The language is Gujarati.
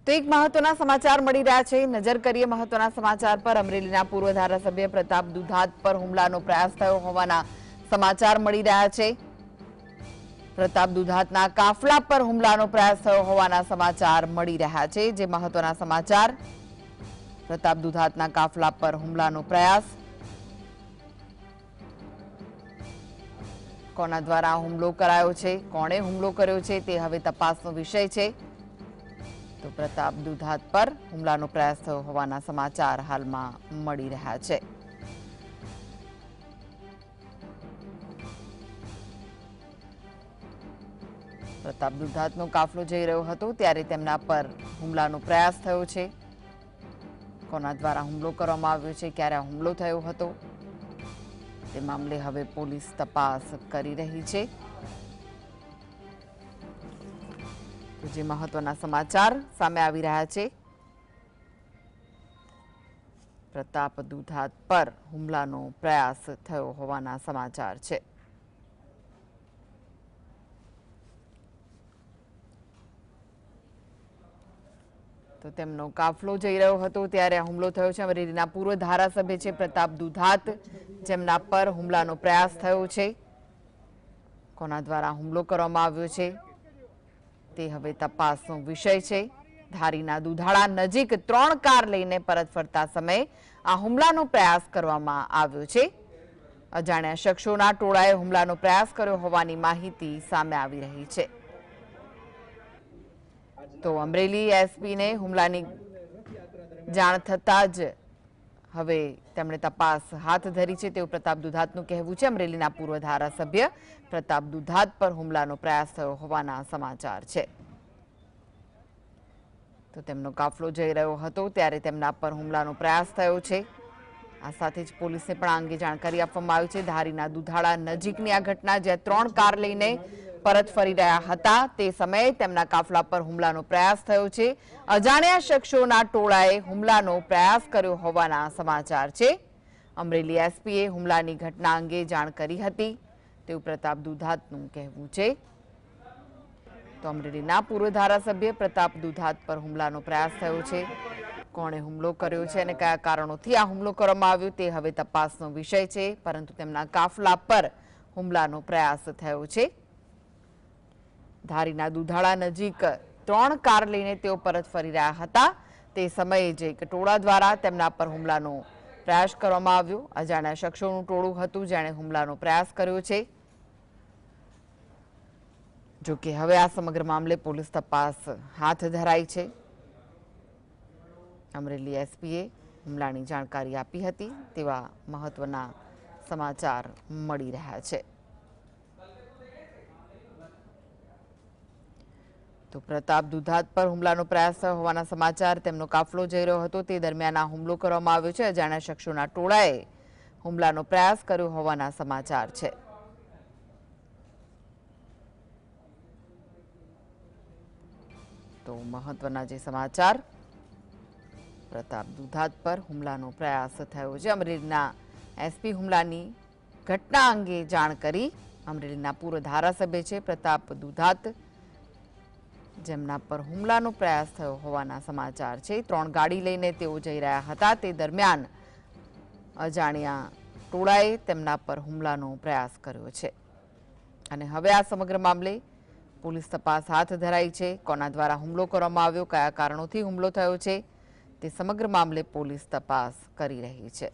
તો એક મહત્વના સમાચાર મળી રહ્યા છે। નજર કરીએ મહત્વના સમાચાર પર। અમરેલીના પૂર્વ ધારાસભ્ય પ્રતાપ દુધાત પર હુમલાનો પ્રયાસ થયો હોવાના સમાચાર મળી રહ્યા છે। પ્રતાપ દુધાતના કાફલા પર હુમલાનો પ્રયાસ થયો હોવાના સમાચાર મળી રહ્યા છે। જે મહત્વના સમાચાર, પ્રતાપ દુધાતના કાફલા પર હુમલાનો પ્રયાસ, કોના દ્વારા હુમલો કરાયો છે, કોણે હુમલો કર્યો છે તે હવે તપાસનો વિષય છે। તો પ્રતાપ દુધાત પર હુમલાનો પ્રયાસ થયો હોવાના સમાચાર હાલમાં મળી રહ્યા છે। પ્રતાપ દુધાતનો કાફલો જઈ રહ્યો હતો ત્યારે તેમના પર હુમલાનો પ્રયાસ થયો છે। કોના દ્વારા હુમલો કરવામાં આવ્યો છે, ક્યારે હુમલો થયો હતો તે મામલે હવે પોલીસ તપાસ કરી રહી છે। તો જે મહત્વના સમાચાર સામે આવી રહ્યા છે, પ્રતાપ દુધાત પર હુમલાનો પ્રયાસ થયો હોવાના સમાચાર છે। તો તેમનો કાફલો જઈ રહ્યો હતો ત્યારે હુમલો થયો છે। અમરેલીના પૂર્વ ધારાસભ્ય છે પ્રતાપ દુધાત, જેમના પર હુમલાનો પ્રયાસ થયો છે। કોના દ્વારા હુમલો કરવામાં આવ્યો છે તે હવે તપાસનો વિષય છે। ધારીના દુધાળા નજીક 3 કાર લઈને પરત ફરતા સમયે આ હુમલાનો પ્રયાસ કરવામાં આવ્યો છે। અજાણ્યા શખ્સોના ટોળાએ હુમલાનો પ્રયાસ કર્યો હોવાની માહિતી સામે આવી રહી છે। તો અમરેલી એસપીને હુમલાની જાણ થતાં જ હવે તેમણે તપાસ હાથ ધરી છે તેવું પ્રતાપ દુધાતનું કહેવું છે। અમરેલીના પૂર્વ ધારાસભ્ય પ્રતાપ દુધાત પર હુમલાનો પ્રયાસ થયો હોવાના સમાચાર છે। તો તેમનો કાફલો જઈ રહ્યો હતો ત્યારે તેમના પર હુમલાનો પ્રયાસ થયો છે। આ સાથે જ પોલીસને પણ આ અંગે જાણકારી આપવામાં આવી છે। ધારીના દુધાળા નજીકની આ ઘટના, જ્યાં 3 કાર લઈને પરત ફરી રહ્યા હતા તે સમયે તેમના કાફલા પર હુમલાનો પ્રયાસ થયો છે। અજાણ્યા શખ્સોના ટોળાએ હુમલાનો પ્રયાસ કર્યો હોવાના સમાચાર છે। અમરેલી એસપીએ હુમલાની ઘટના અંગે જાણ કરી હતી તેવું પ્રતાપ દુધાતનું કહેવું છે। તો અમરેલીના પૂર્વ ધારાસભ્ય પ્રતાપ દુધાત પર હુમલાનો પ્રયાસ થયો છે। કોણે હુમલો કર્યો છે અને કયા કારણોથી આ હુમલો કરવામાં આવ્યો તે હવે તપાસનો વિષય છે, પરંતુ તેમના કાફલા પર હુમલાનો પ્રયાસ થયો છે। ધારીના દુધાળા નજીક 3 કાર લઈને તેઓ પરત ફરી રહ્યા હતા તે સમયે જ એક ટોળા દ્વારા તેમના પર હુમલાનો પ્રયાસ કરવામાં આવ્યો। અજાણ્યા શખ્સોનું ટોળું હતું જેણે હુમલાનો પ્રયાસ કર્યો છે। જો કે હવે આ સમગ્ર મામલે પોલીસ તપાસ હાથ ધરાઈ છે। અમરેલી એસપીએ હુમલાની જાણકારી આપી હતી તેવા મહત્વના સમાચાર મળી રહ્યા છે। તો પ્રતાપ દુધાત પર હુમલાનો પ્રયાસ થયો હોવાના સમાચાર, તેમનો કાફલો જઈ રહ્યો હતો તે દરમિયાન આ હુમલો કરવામાં આવ્યો છે। અજાણ્યા શખ્સોના ટોળાએ હુમલાનો પ્રયાસ કર્યો હોવાના સમાચાર છે। તો મહત્વના જે સમાચાર, પ્રતાપ દુધાત પર હુમલાનો પ્રયાસ થયો છે। અમરેલીના એસપી હુમલાની ઘટના અંગે જાણ કરી। અમરેલીના પૂર્વ ધારાસભ્ય છે પ્રતાપ દુધાત, જેમના પર હુમલાનો પ્રયાસ થયો હોવાના સમાચાર છે। 3 ગાડી લઈને તેઓ જઈ રહ્યા હતા તે દરમિયાન અજાણ્યા ટોળાએ તેમના પર હુમલાનો પ્રયાસ કર્યો છે અને હવે આ સમગ્ર મામલે પોલીસ તપાસ હાથ ધરાઈ છે। કોના દ્વારા હુમલો કરવામાં આવ્યો, કયા કારણોથી હુમલો થયો છે તે સમગ્ર મામલે પોલીસ તપાસ કરી રહી છે।